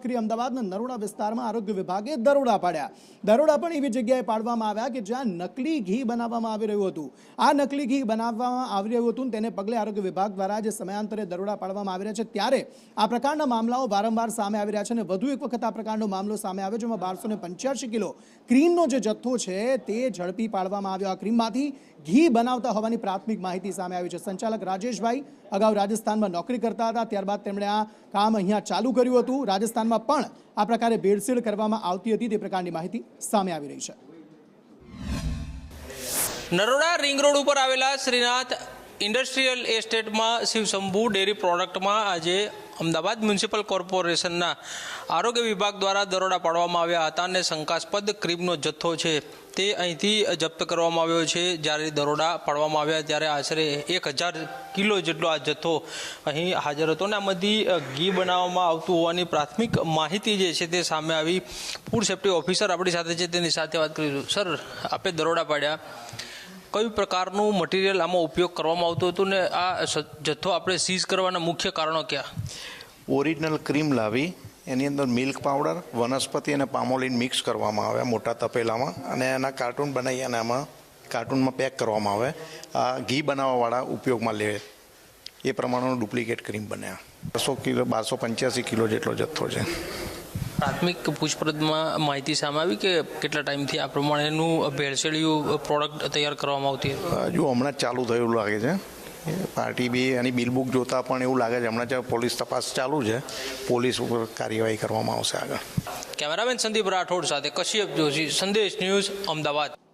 આખરી અમદાવાદના નરોડા વિસ્તારમાં આરોગ્ય વિભાગે દરોડા પાડ્યા. દરોડા પણ એવી જગ્યાએ પાડવામાં આવ્યા કે જ્યાં નકલી ઘી બનાવવામાં આવી રહ્યું હતું. આ નકલી ઘી બનાવવામાં આવી રહ્યું હતું તેને પગલે આરોગ્ય વિભાગ દ્વારા જે સમયાંતરે દરોડા પાડવામાં આવી રહ્યા છે ત્યારે આ પ્રકારના મામલાઓ વારંવાર સામે આવી રહ્યા છે અને વધુ એક વખત આ પ્રકારનો મામલો સામે આવ્યો જેમાં 1285 કિલો ક્રીમનો જે જથ્થો છે તે ઝડપી પાડવામાં આવ્યો. આ ક્રીમમાંથી ઘી બનાવતા હોવાની પ્રાથમિક માહિતી સામે આવી છે. સંચાલક રાજેશભાઈ અગાઉ રાજસ્થાનમાં નોકરી કરતા હતા, ત્યારબાદ તેમણે આ કામ અહીંયા ચાલુ કર્યું હતું. રાજસ્થાનમાં પણ આ પ્રકારે ભેળસેળ કરવામાં આવતી હતી તે પ્રકારની માહિતી સામે આવી રહી છે. નરોડા રિંગ રોડ ઉપર આવેલા શ્રીનાથ ઇન્ડસ્ટ્રીયલ એસ્ટેટમાં શિવશંભુ ડેરી પ્રોડક્ટમાં આજે અમદાવાદ મ્યુનિસિપલ કોર્પોરેશનના આરોગ્ય વિભાગ દ્વારા દરોડા પાડવામાં આવ્યા હતા અને શંકાસ્પદ ક્રીમનો જથ્થો છે તે અહીંથી જપ્ત કરવામાં આવ્યો છે. જ્યારે દરોડા પાડવામાં આવ્યા ત્યારે આશરે 1000 કિલો જેટલો આ જથ્થો અહીં હાજર હતો અને આમાંથી ઘી બનાવવામાં આવતું હોવાની પ્રાથમિક માહિતી જે છે તે સામે આવી. ફૂડ સેફ્ટી ઓફિસર આપણી સાથે છે, તેની સાથે વાત કરીશું. સર, આપે દરોડા પાડ્યા, કઈ પ્રકારનું મટીરિયલ આમાં ઉપયોગ કરવામાં આવતું હતું ને આ જથ્થો આપણે સીઝ કરવાના મુખ્ય કારણો ક્યાં? ઓરિજિનલ ક્રીમ લાવી એની અંદર મિલ્ક પાવડર, વનસ્પતિ અને પામોલિન મિક્સ કરવામાં આવે મોટા તપેલામાં અને એના કાર્ટૂન બનાવી અને આમાં કાર્ટૂનમાં પેક કરવામાં આવે. આ ઘી બનાવવાવાળા ઉપયોગમાં લે એ પ્રમાણેનું ડુપ્લિકેટ ક્રીમ બન્યા. 1285 કિલો જેટલો જથ્થો છે. પ્રાથમિક પૂછપરછમાં માહિતી સામે આવી કે કેટલા ટાઈમથી આ પ્રમાણેનું ભેળસેળિયું પ્રોડક્ટ તૈયાર કરવામાં આવતી? હજુ હમણાં જ ચાલુ થયું લાગે છે. પાર્ટી બી એની બિલ બુક જોતા પણ એવું લાગે છે હમણાં જ પોલીસ તપાસ ચાલુ છે. પોલીસ ઉપર કાર્યવાહી કરવામાં આવશે આગળ. કેમેરામેન સંદીપ રાઠોડ સાથે કશ્યપ જોશી, સંદેશ ન્યૂઝ, અમદાવાદ.